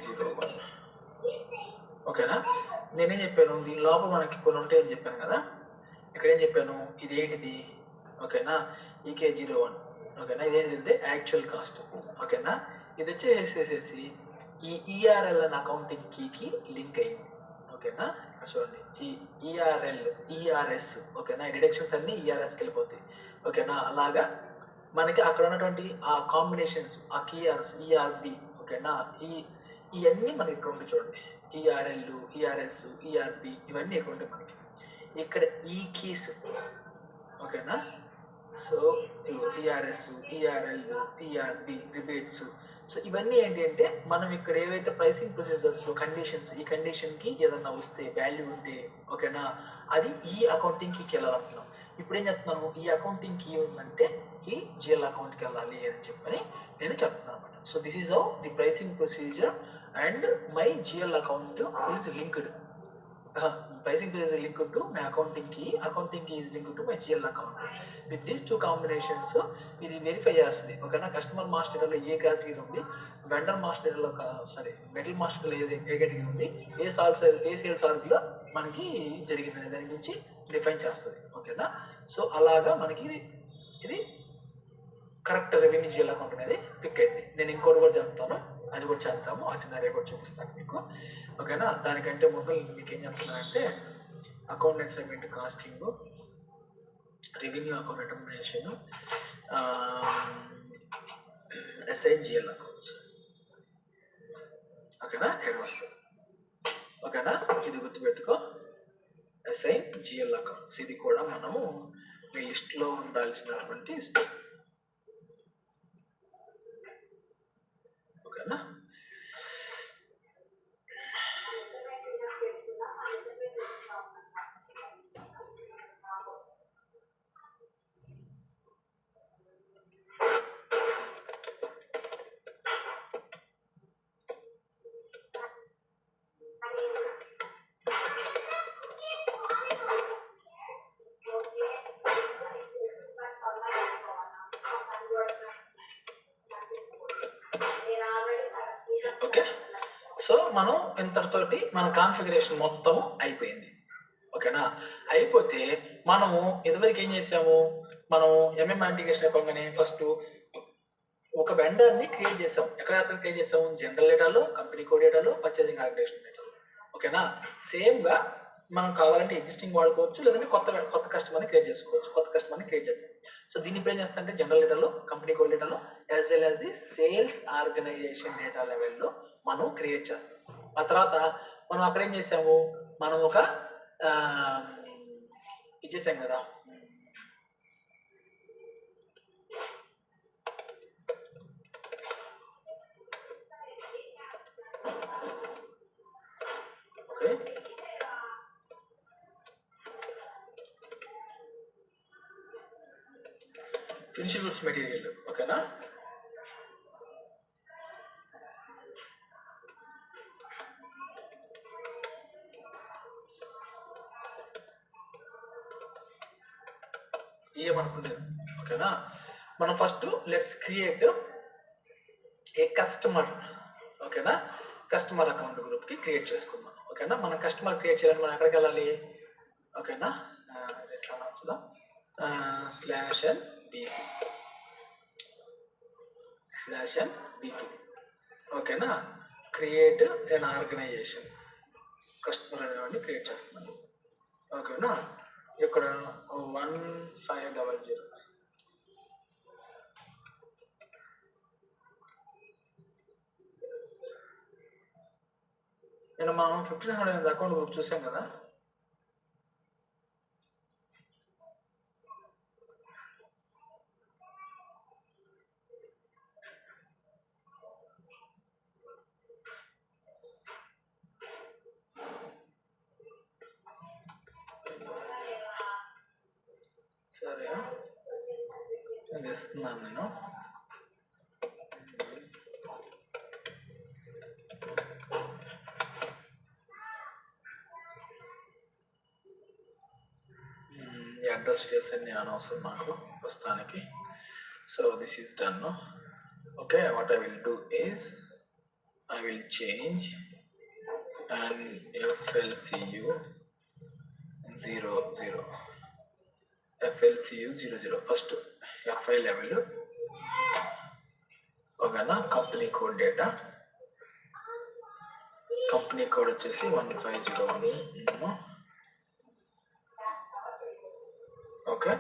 EK01. ఓకేనా, నేనేం చెప్పాను దీని లోపల మనకి కొన్ని ఉంటాయని చెప్పాను కదా, ఇక్కడ ఏం చెప్పాను ఇదేంటిది, ఓకేనా, EK01. ఓకేనా, ఇదేంటిది యాక్చువల్ కాస్ట్. ఓకేనా, ఇది వచ్చేసేసి ఈ ఈఆర్ఎల్ అకౌంటింగ్ కీకి లింక్ అయింది. ఓకేనా, ఇక్కడ చూడండి ఈ ఈఆర్ఎల్ ఈఆర్ఎస్. ఓకేనా, ఈ డిడక్షన్స్ అన్నీ ఈఆర్ఎస్కి వెళ్ళిపోతాయి. ఓకేనా, అలాగా మనకి అక్కడ ఉన్నటువంటి ఆ కాంబినేషన్స్, ఆ కీఆర్ఎస్, ఈఆర్బి. ఓకేనా, ఇవన్నీ మనకి ఇక్కడ ఉండి చూడండి, ఈఆర్ఎల్, ఈఆర్ఎస్, ఈఆర్బి, ఇవన్నీ ఇక్కడ ఉంటాయి మనకి. ఇక్కడ ఈ కీస్. ఓకేనా, so ERS, ఈఆర్ఎల్, ERB, rebates. So ఇవన్నీ ఏంటి అంటే మనం ఇక్కడ ఏవైతే ప్రైసింగ్ ప్రొసీజర్స్, కండిషన్స్, ఈ కండిషన్కి ఏదన్నా వస్తే వాల్యూ ఉంటే, ఓకేనా, అది ఈ అకౌంటింగ్ కీకి వెళ్ళాలంటున్నాం. ఇప్పుడు ఏం చెప్తున్నాను, ఈ అకౌంటింగ్ కీ ఉందంటే ఈ జిఎల్ అకౌంట్కి వెళ్ళాలి అని చెప్పని నేను చెప్తున్నాను అనమాట. So this is how the pricing procedure and my GL account is linked. pricing is linked to my accounting key is linked to my GL account. With these two combinations ఇది verify చేస్తుంది. ఓకేనా, customer master డేటాలో ఏ category ఉంది, vendor master డేటాలో metal master డేటాలో ఏ category ఉంది, ఏ sales ఆర్గ్లో మనకి జరిగిందనే దాని గురించి డిఫైన్ చేస్తుంది. ఓకేనా, సో అలాగా మనకి ఇది కరెక్ట్ రెవెన్యూ జిఎల్ అకౌంట్ అనేది పిక్ అయింది. నేను ఇంకోటి కూడా చెప్తాను, అది కూడా చేద్దాము, ఆ సినారియో కూడా చూపిస్తాను మీకు. ఓకేనా, దానికంటే ముందు మీకు ఏం చెప్తున్నానంటే account assignment, costing, revenue account determination, assign GL accounts. ఓకేనా, ఇక్కడ వస్తుంది. ఓకేనా, ఇది గుర్తుపెట్టుకో, అసైన్ జిఎల్ అకౌంట్స్. ఇది కూడా మనము మీ లిస్ట్లో ఉండాల్సినటువంటి స్టెప్. ఓకేనా, ఓకే. సో మనం ఇంతటితోటి మన కాన్ఫిగరేషన్ మొత్తం అయిపోయింది. ఓకేనా, అయిపోతే మనము ఇదివరకు ఏం చేసాము, మనం ఎంఎం అప్లికేషన్ అయిపోగానే ఫస్ట్ ఒక వెండర్ని క్రియేట్ చేసాం. ఎక్కడ క్రియేట్ చేసాము, జనరల్ డేటాలో, కంపెనీ కోడ్ డేటాలో, పర్చేసింగ్ ఆర్గనైజేషన్ డేటాలో. ఓకేనా, సేమ్గా మనం కావాలంటే ఎగ్జిస్టింగ్ వాడుకోవచ్చు, లేదంటే కొత్త కస్టమర్ని క్రియేట్ చేసుకోవచ్చు. కొత్త కస్టమర్ని క్రియేట్ చేద్దాం. సో దీన్ని ఇప్పుడు ఏం చేస్తామంటే జనరల్ డేటాలో, కంపెనీ కోడ్ డేటాలో, as well as the sales organisation data లెవెల్లో మనం క్రియేట్ చేస్తాం. ఆ తర్వాత మనం అక్కడ ఏం చేసాము, మనం ఒక ఇచ్చేసాం కదా, ఓకే, ఫినిషింగ్ గుడ్స్ మెటీరియల్. ఓకేనా, ఏమనుకుంటుంది. ఓకేనా, మనం first let's create a customer. ఓకేనా, కస్టమర్ అకౌంట్ గ్రూప్కి క్రియేట్ చేసుకుందాం. ఓకేనా, మనం కస్టమర్ క్రియేట్ చేయాలని మనం ఎక్కడికి వెళ్ళాలి, ఓకేనా, ఎట్లా నచ్చుదాం, /n/bp. ఓకేనా, క్రియేట్ ఎన్ ఆర్గనైజేషన్, కస్టమర్ అనేవాడిని క్రియేట్ చేస్తున్నాను. ఓకేనా, ఇక్కడ 1500. నేను మనం 1500 అకౌంట్ గ్రూప్ చూసాం కదా, సరే నేను ఇస్తున్నాను. నేను ఈ అడ్రస్ డీటెయిల్స్ అన్నీ అనవసరం నాకు ప్రస్తుతానికి. So this is done. Okay, what I will do is I will change and FLCU 00 FLCU 00 first FI level ఓకేనా. Company code data, company code వచ్చేసి 1501. ఓకే.